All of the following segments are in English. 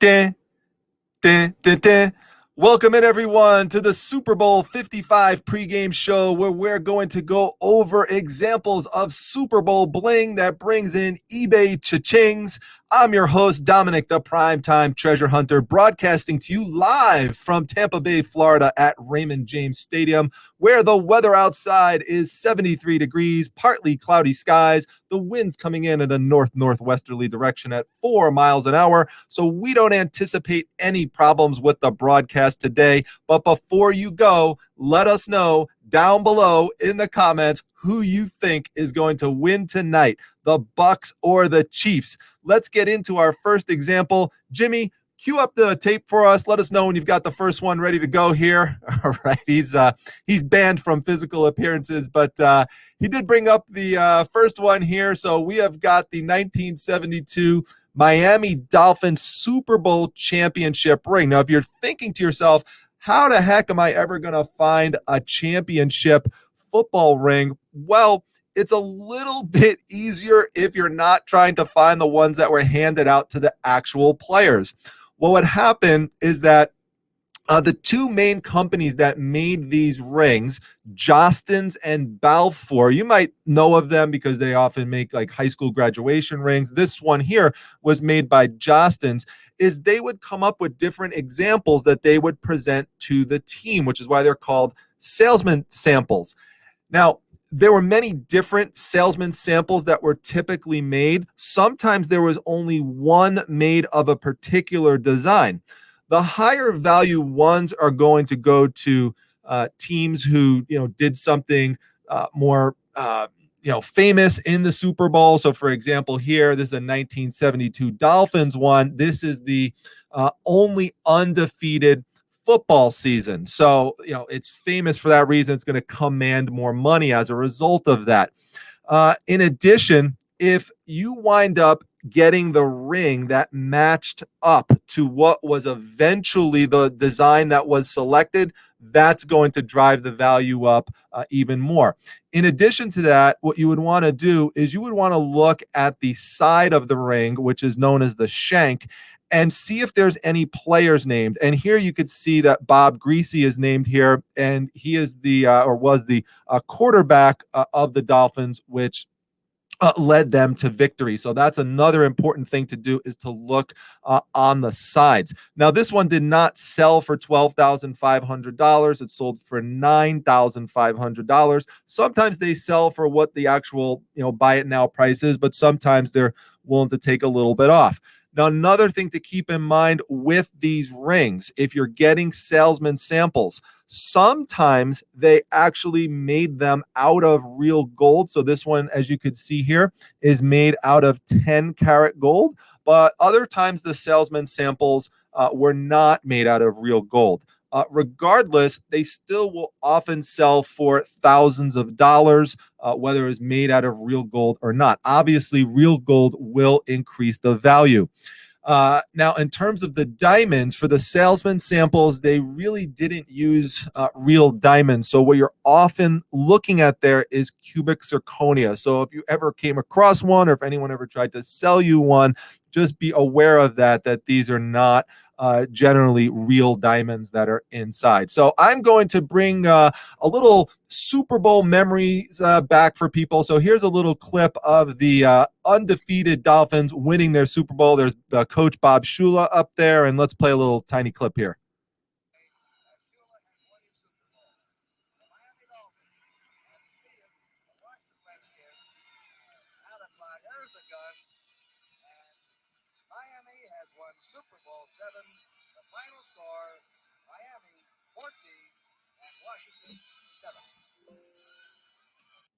Dun, dun, dun, dun. Welcome in, everyone, to the Super Bowl 55 pregame show, where we're going to go over examples of Super Bowl bling that brings in eBay Cha Chings. I'm your host, Dominic, the Primetime Treasure Hunter, broadcasting to you live from Tampa Bay, Florida at Raymond James Stadium, where the weather outside is 73 degrees, partly cloudy skies. The wind's coming in at a north-northwesterly direction at 4 miles an hour, so we don't anticipate any problems with the broadcast today. But before you go, let us know down below in the comments who you think is going to win tonight, the Bucs or the Chiefs. Let's get into our first example. Jimmy, cue up the tape for us. Let us know when you've got the first one ready to go here. All right, he's banned from physical appearances, but he did bring up the first one here. So we have got the 1972 Miami Dolphins Super Bowl championship ring. Now, if you're thinking to yourself, how the heck am I ever going to find a championship football ring? Well, it's a little bit easier if you're not trying to find the ones that were handed out to the actual players. What would happen is that the two main companies that made these rings, Jostens and Balfour, you might know of them because they often make like high school graduation rings. This one here was made by Jostens. Is they would come up with different examples that they would present to the team, which is why they're called salesman samples. Now, there were many different salesman samples that were typically made. Sometimes there was only one made of a particular design. The higher value ones are going to go to teams who, did something more, famous in the Super Bowl. So, for example, here, this is a 1972 Dolphins one. This is the only undefeated football season. So, it's famous for that reason. It's going to command more money as a result of that. In addition, if you wind up getting the ring that matched up to what was eventually the design that was selected, that's going to drive the value up even more. In addition to that, what you would want to do is you would want to look at the side of the ring, which is known as the shank, and see if there's any players named. And here you could see that Bob Greasy is named here, and he is was the quarterback of the Dolphins, which led them to victory. So that's another important thing to do, is to look on the sides. Now, this one did not sell for $12,500. It sold for $9,500. Sometimes they sell for what the actual, buy it now price is, but sometimes they're willing to take a little bit off. Now, another thing to keep in mind with these rings, if you're getting salesman samples, sometimes they actually made them out of real gold. So this one, as you could see here, is made out of 10 karat gold. But other times the salesman samples were not made out of real gold. Regardless, they still will often sell for thousands of dollars, whether it's made out of real gold or not. Obviously, real gold will increase the value. Now, in terms of the diamonds, for the salesman samples, they really didn't use real diamonds. So what you're often looking at there is cubic zirconia. So if you ever came across one, or if anyone ever tried to sell you one, just be aware of that these are not generally real diamonds that are inside. So I'm going to bring a little Super Bowl memories back for people. So here's a little clip of the undefeated Dolphins winning their Super Bowl. There's Coach Bob Shula up there, and let's play a little tiny clip here. Miami has won Super Bowl VII. The final score, Miami 14 and Washington 7.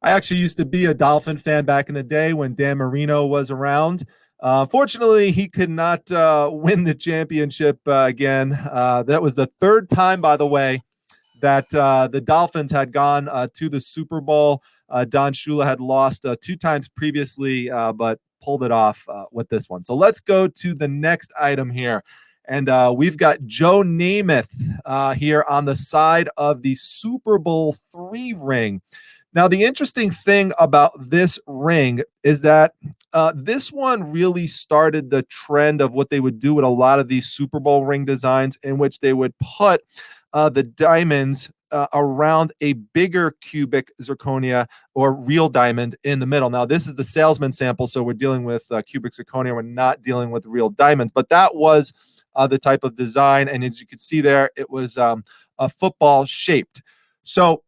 I actually used to be a Dolphin fan back in the day when Dan Marino was around. Fortunately, he could not win the championship again. That was the third time, by the way, that the Dolphins had gone to the Super Bowl. Don Shula had lost 2 times previously, but pulled it off with this one. So let's go to the next item here. And we've got Joe Namath here on the side of the Super Bowl III ring. Now, the interesting thing about this ring is that this one really started the trend of what they would do with a lot of these Super Bowl ring designs, in which they would put the diamonds around a bigger cubic zirconia or real diamond in the middle. Now, this is the salesman sample, so we're dealing with cubic zirconia. We're not dealing with real diamonds, but that was the type of design. And as you can see there, it was a football shaped. So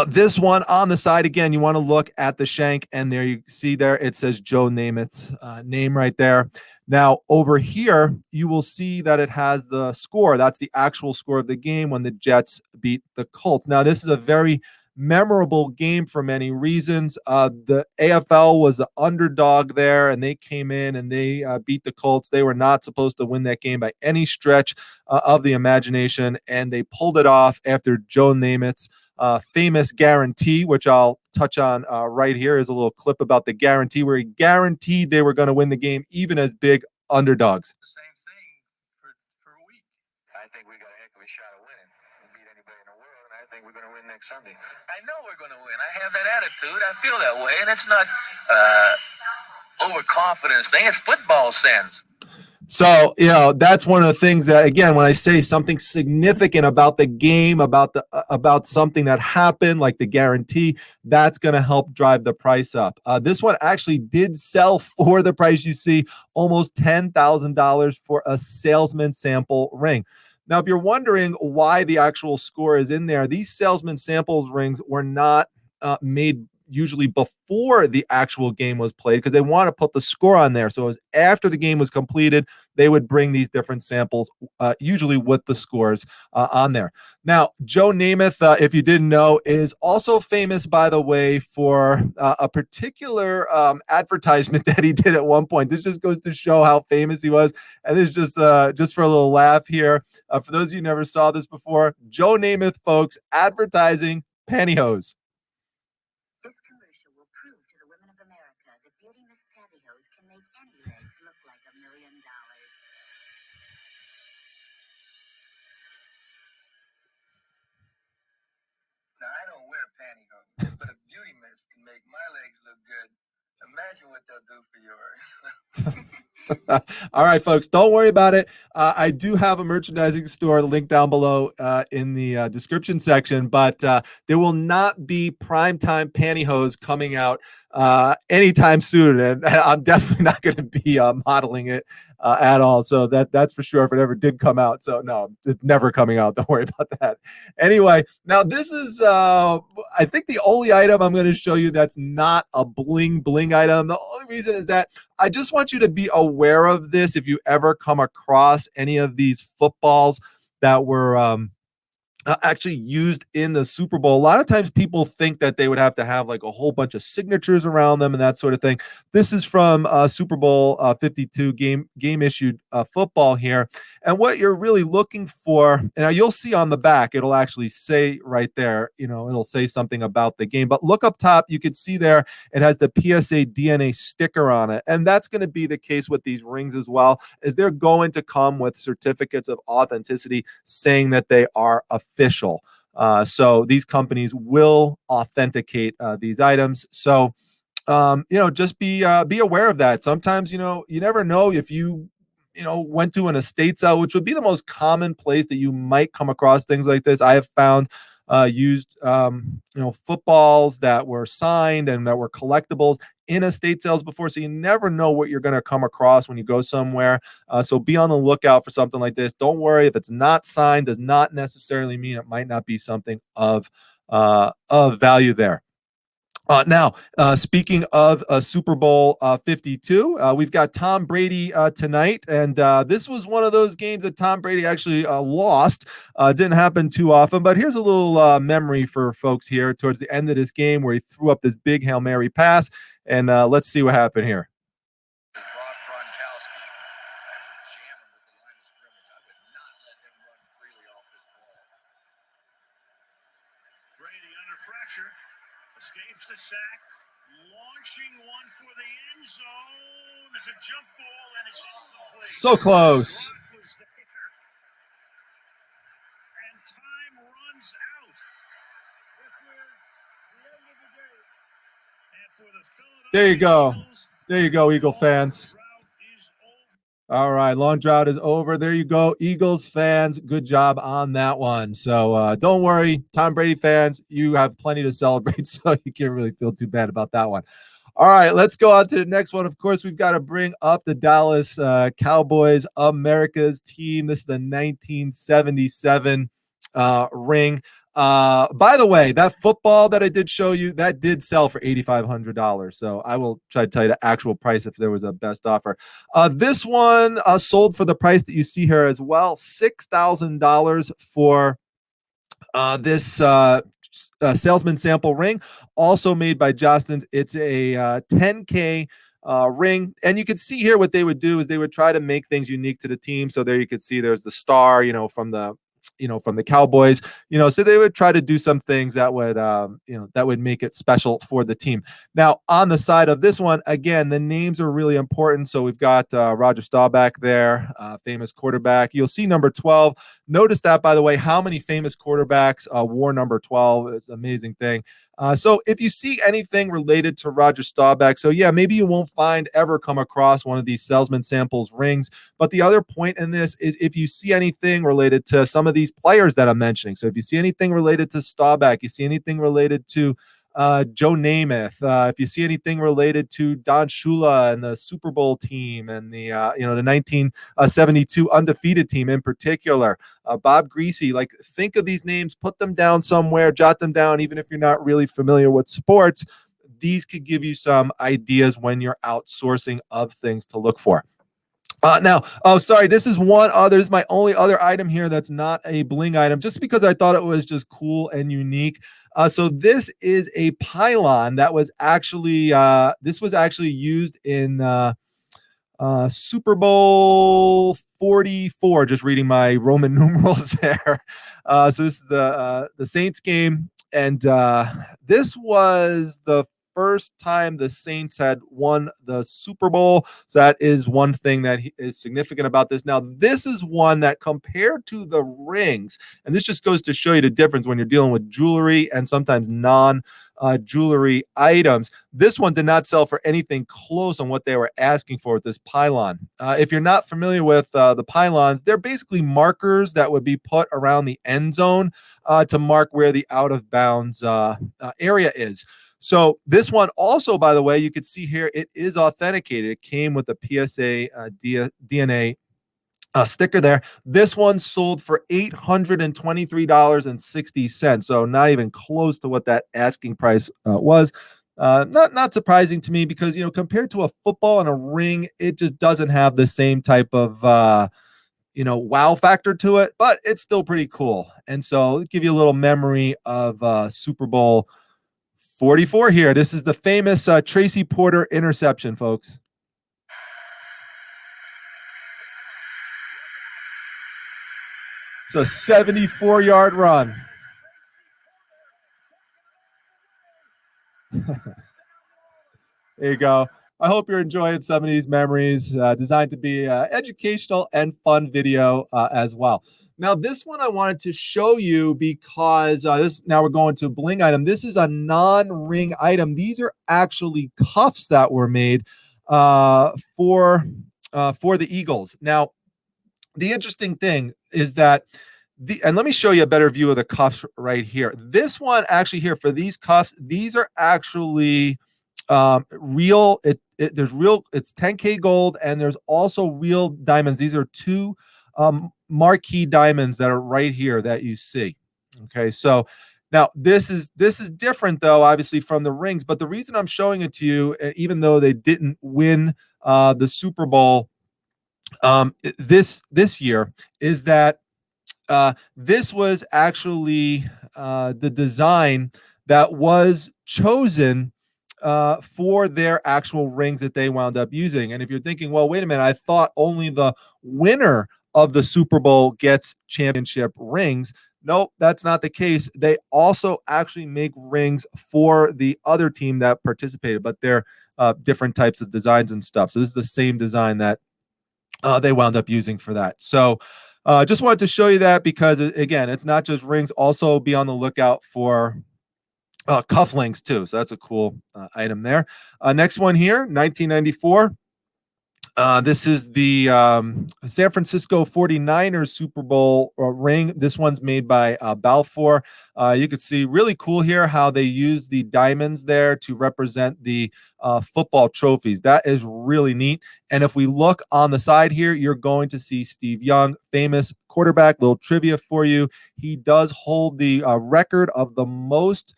this one on the side, again, you want to look at the shank, and there you see there, it says Joe Namath's name right there. Now, over here, you will see that it has the score. That's the actual score of the game when the Jets beat the Colts. Now, this is a very memorable game for many reasons. The AFL was the underdog there, and they came in and they beat the Colts. They were not supposed to win that game by any stretch of the imagination, and they pulled it off after Joe Namath's famous guarantee, which I'll touch on right here, is a little clip about the guarantee where he guaranteed they were going to win the game even as big underdogs. The same thing for a week. I think we got a heck of a shot of winning. We beat anybody in the world, and I think we're going to win next Sunday. I know we're going to win. I have that attitude. I feel that way, and it's not overconfidence thing. It's football sense. So, that's one of the things that, again, when I say something significant about the game, about something that happened, like the guarantee, that's going to help drive the price up. This one actually did sell for the price you see, almost $10,000 for a salesman sample ring. Now, if you're wondering why the actual score is in there, these salesman samples rings were not made usually before the actual game was played, because they want to put the score on there. So it was after the game was completed, they would bring these different samples, usually with the scores on there. Now, Joe Namath, if you didn't know, is also famous, by the way, for a particular advertisement that he did at one point. This just goes to show how famous he was. And this is just for a little laugh here. For those of you who never saw this before, Joe Namath, folks, advertising pantyhose. This commercial will prove to the women of America that Beauty Miss Pantyhose can make any legs look like $1 million. Now, I don't wear pantyhose, but if Beauty Miss can make my legs look good, imagine what they'll do for yours. All right, folks, don't worry about it. I do have a merchandising store, link down below in the description section, but there will not be primetime pantyhose coming out anytime soon, and I'm definitely not going to be modeling it at all. So that's for sure if it ever did come out. So no, it's never coming out. Don't worry about that. Anyway, now this is I think the only item I'm going to show you that's not a bling bling item. The only reason is that I just want you to be aware of this if you ever come across any of these footballs that were actually used in the Super Bowl. A lot of times people think that they would have to have like a whole bunch of signatures around them and that sort of thing. This is from Super Bowl 52 game issued football here. And what you're really looking for, and you'll see on the back, it'll actually say right there, it'll say something about the game. But look up top, you can see there, it has the PSA DNA sticker on it. And that's going to be the case with these rings as well, as they're going to come with certificates of authenticity saying that they are official. So these companies will authenticate these items. So, just be aware of that. Sometimes, you never know if you went to an estate sale, which would be the most common place that you might come across things like this. I have found used, footballs that were signed and that were collectibles in estate sales before. So you never know what you're going to come across when you go somewhere. So be on the lookout for something like this. Don't worry if it's not signed, does not necessarily mean it might not be something of value there. Now, speaking of Super Bowl 52, we've got Tom Brady tonight, and this was one of those games that Tom Brady actually lost. Didn't happen too often, but here's a little memory for folks here towards the end of this game where he threw up this big Hail Mary pass, and let's see what happened here. Brady under pressure, escapes the sack, launching one for the end zone. There's a jump ball, and it's incomplete. So close. And time runs out. This is the end of the game. And for the Philadelphia There you go. Eagles, There you go, Eagle fans. All right, long drought is over. There you go, Eagles fans. Good job on that one. So don't worry, Tom Brady fans, you have plenty to celebrate, so you can't really feel too bad about that one. All right, let's go on to the next one. Of course, we've got to bring up the Dallas Cowboys, America's team. This is the 1977 ring. By the way, that football that I did show you, that did sell for $8,500. So I will try to tell you the actual price if there was a best offer. This one sold for the price that you see here as well, $6,000 for this salesman sample ring, also made by Jostens. It's a 10K ring, and you can see here what they would do is they would try to make things unique to the team. So there you can see there's the star, from the Cowboys, so they would try to do some things that would, that would make it special for the team. Now, on the side of this one, again, the names are really important. So we've got Roger Staubach there, famous quarterback. You'll see number 12. Notice that, by the way, how many famous quarterbacks wore number 12. It's an amazing thing. So if you see anything related to Roger Staubach, so yeah, maybe you won't ever come across one of these salesman samples rings. But the other point in this is if you see anything related to some of these players that I'm mentioning. So if you see anything related to Staubach, you see anything related to Joe Namath, if you see anything related to Don Shula and the Super Bowl team and the 1972 undefeated team in particular, Bob Greasy, like think of these names, put them down somewhere, jot them down, even if you're not really familiar with sports. These could give you some ideas when you're outsourcing of things to look for. This is this is my only other item here that's not a bling item, just because I thought it was just cool and unique. So this is a pylon that was actually used in Super Bowl 44. Just reading my Roman numerals there. So this is the Saints game, and this was the first time the Saints had won the Super Bowl. So that is one thing that is significant about this. Now, this is one that compared to the rings, and this just goes to show you the difference when you're dealing with jewelry and sometimes non-jewelry items. This one did not sell for anything close on what they were asking for with this pylon. If you're not familiar with the pylons, they're basically markers that would be put around the end zone to mark where the out of bounds area is. So this one also, by the way, you could see here, it is authenticated. It came with a PSA DNA sticker there. This one sold for $823.60. So not even close to what that asking price was. Not surprising to me because, compared to a football and a ring, it just doesn't have the same type of, wow factor to it, but it's still pretty cool. And so I'll give you a little memory of Super Bowl 44 here. This is the famous Tracy Porter interception, folks. It's a 74-yard run. There you go. I hope you're enjoying some of these memories, designed to be educational and fun video as well. Now, this one I wanted to show you because now we're going to a bling item. This is a non-ring item. These are actually cuffs that were made for the Eagles. Now, the interesting thing is that and let me show you a better view of the cuffs right here. This one actually here for these cuffs, these are actually real. There's real. It's 10K gold, and there's also real diamonds. These are two marquee diamonds that are right here that you see. Okay, so now this is different though, obviously from the rings. But the reason I'm showing it to you, even though they didn't win the Super Bowl this year, is that this was actually the design that was chosen for their actual rings that they wound up using. And if you're thinking, well, wait a minute, I thought only the winner of the Super Bowl gets championship rings. Nope, that's not the case. They also actually make rings for the other team that participated, but they're different types of designs and stuff. So this is the same design that they wound up using for that. So just wanted to show you that because, again, it's not just rings. Also be on the lookout for cufflinks too. So that's a cool item there. Next one here, 1994. This is the San Francisco 49ers Super Bowl ring. This one's made by Balfour. You can see really cool here how they use the diamonds there to represent the football trophies. That is really neat. And if we look on the side here, you're going to see Steve Young, famous quarterback. Little trivia for you. He does hold the record of the most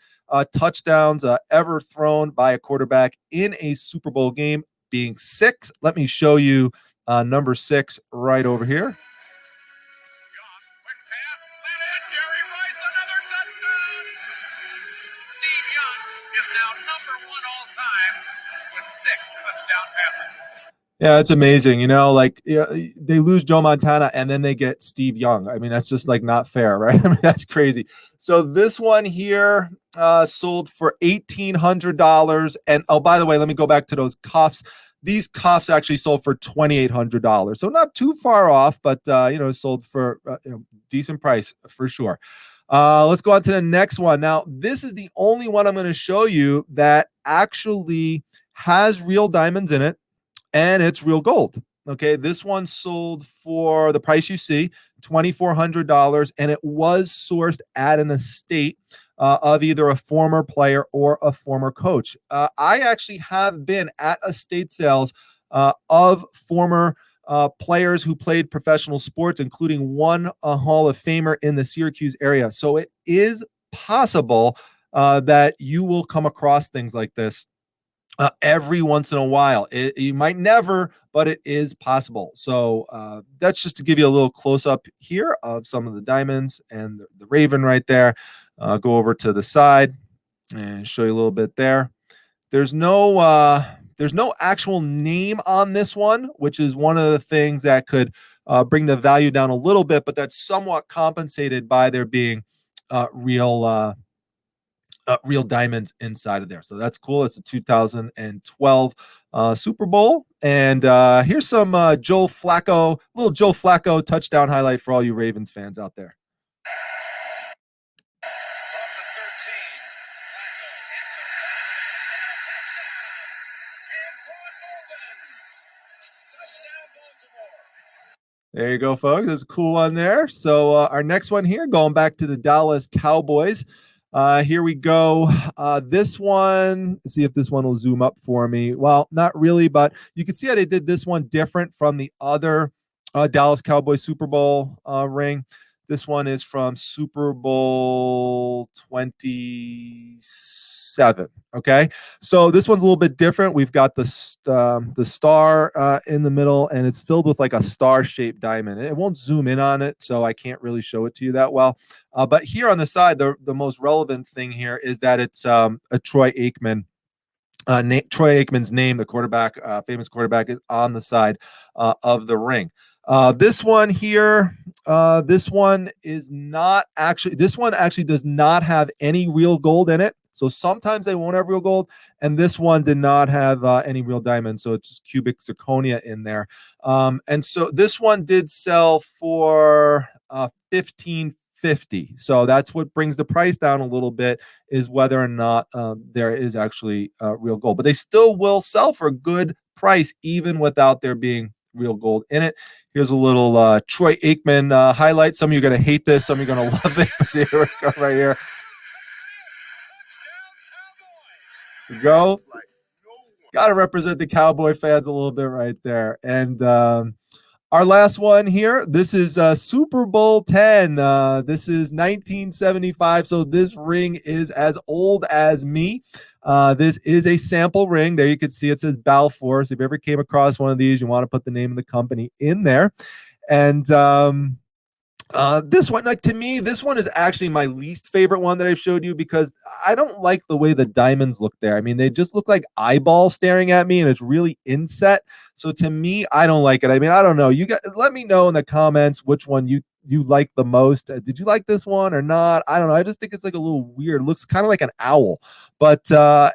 touchdowns ever thrown by a quarterback in a Super Bowl game, being 6. Let me show you number 6 right over here. Quick pass, slanted, Jerry Rice, another touchdown. Steve Young is now number 1 all time with 6 touchdown passes. Yeah, it's amazing. You know, like they lose Joe Montana and then they get Steve Young. I mean, that's just like not fair, right? I mean, that's crazy. So this one here sold for $1,800. And oh, by the way, let me go back to those cuffs. These cuffs actually sold for $2,800. So not too far off, but sold for decent price for sure. Let's go on to the next one. Now, this is the only one I'm going to show you that actually has real diamonds in it, and it's real gold. Okay, this one sold for the price you see, $2,400, and it was sourced at an estate of either a former player or a former coach. I actually have been at estate sales of former players who played professional sports, including one Hall of Famer in the Syracuse area. So it is possible that you will come across things like this every once in a while. You might never, but it is possible. So that's just to give you a little close up here of some of the diamonds and the Raven right there. Go over to the side and show you a little bit there. There's no actual name on this one, which is one of the things that could bring the value down a little bit, but that's somewhat compensated by there being real diamonds inside of there. So that's cool. It's a 2012 Super Bowl. And here's some little Joe Flacco touchdown highlight for all you Ravens fans out there. There you go, folks. That's a cool one there. So our next one here, going back to the Dallas Cowboys. Here we go. This one, let's see if this one will zoom up for me. Well, not really, but you can see how they did this one different from the other Dallas Cowboys Super Bowl ring. This one is from Super Bowl 27. Okay, so this one's a little bit different. We've got the star in the middle, and it's filled with like a star-shaped diamond. It won't zoom in on it, so I can't really show it to you that well. But here on the side, the most relevant thing here is that it's a Troy Aikman. Troy Aikman's name, the quarterback, famous quarterback, is on the side of the ring. This one here, this one actually does not have any real gold in it. So sometimes they won't have real gold, and this one did not have any real diamonds, so it's just cubic zirconia in there. And so this one did sell for $1,550. So that's what brings the price down a little bit, is whether or not there is actually real gold. But they still will sell for a good price even without there being real gold in it. Here's a little Troy Aikman highlight. Some of you are going to hate this, some of you are going to love it, but here we go right here. Here we go. Got to represent the Cowboy fans a little bit right there. And our last one here, this is Super Bowl 10. This is 1975, so this ring is as old as me. This is a sample ring. There you can see it says Balfour. So if you ever came across one of these, you want to put the name of the company in there. And this one, like, to me, this one is actually my least favorite one that I've showed you, because I don't like the way the diamonds look there. I mean, they just look like eyeballs staring at me, and it's really inset. So to me, I don't like it. I mean, I don't know. You got, let me know in the comments which one you like the most. Did you like this one or not? I don't know. I just think it's like a little weird. It looks kind of like an owl. But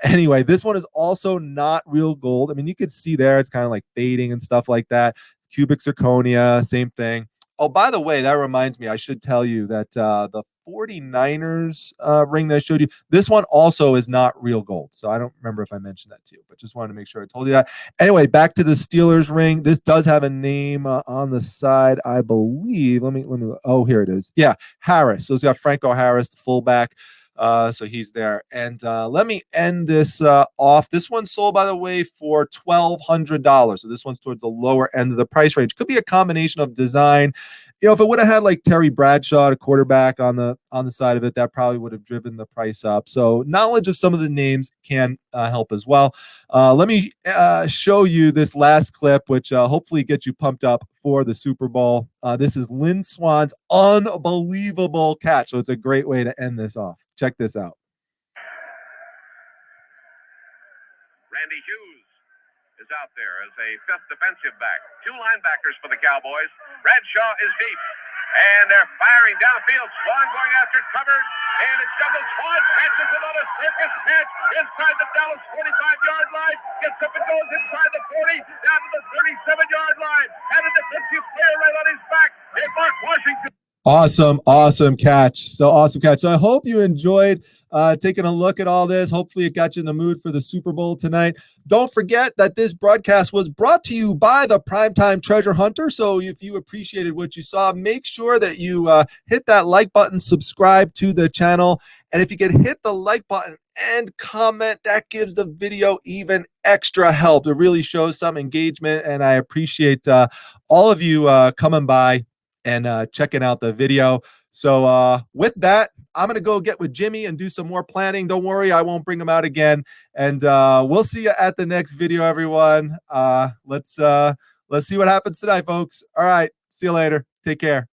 anyway, this one is also not real gold. I mean, you could see there, it's kind of like fading and stuff like that. Cubic zirconia, same thing. Oh, by the way, that reminds me, I should tell you that the 49ers ring that I showed you. This one also is not real gold. So I don't remember if I mentioned that to you, but just wanted to make sure I told you that. Anyway, back to the Steelers ring. This does have a name on the side, I believe. Let me. Oh, here it is. Yeah, Harris. So it's got Franco Harris, the fullback. So he's there. And let me end this off. This one sold, by the way, for $1,200. So this one's towards the lower end of the price range. Could be a combination of design. You know, if it would have had like Terry Bradshaw, a quarterback on the side of it, that probably would have driven the price up. So knowledge of some of the names can help as well. Let me show you this last clip, which hopefully gets you pumped up for the Super Bowl. This is Lynn Swan's unbelievable catch. So it's a great way to end this off. Check this out. Randy Hughes is out there as a fifth defensive back. Two linebackers for the Cowboys. Bradshaw is deep. And they're firing downfield. Swan going after it, covered. And it's double. Swan catches another circus catch inside the Dallas 45-yard line. Gets up and goes inside the 40, down to the 37-yard line. And a defensive player right on his back. It's Mark Washington. Awesome catch. So I hope you enjoyed taking a look at all this. Hopefully it got you in the mood for the Super Bowl tonight. Don't forget that this broadcast was brought to you by the Primetime Treasure Hunter. So if you appreciated what you saw, make sure that you hit that like button, subscribe to the channel. And if you can hit the like button and comment, that gives the video even extra help. It really shows some engagement, and I appreciate all of you coming by and checking out the video. So with that, I'm going to go get with Jimmy and do some more planning. Don't worry, I won't bring him out again. And we'll see you at the next video, everyone. Let's see what happens tonight, folks. All right. See you later. Take care.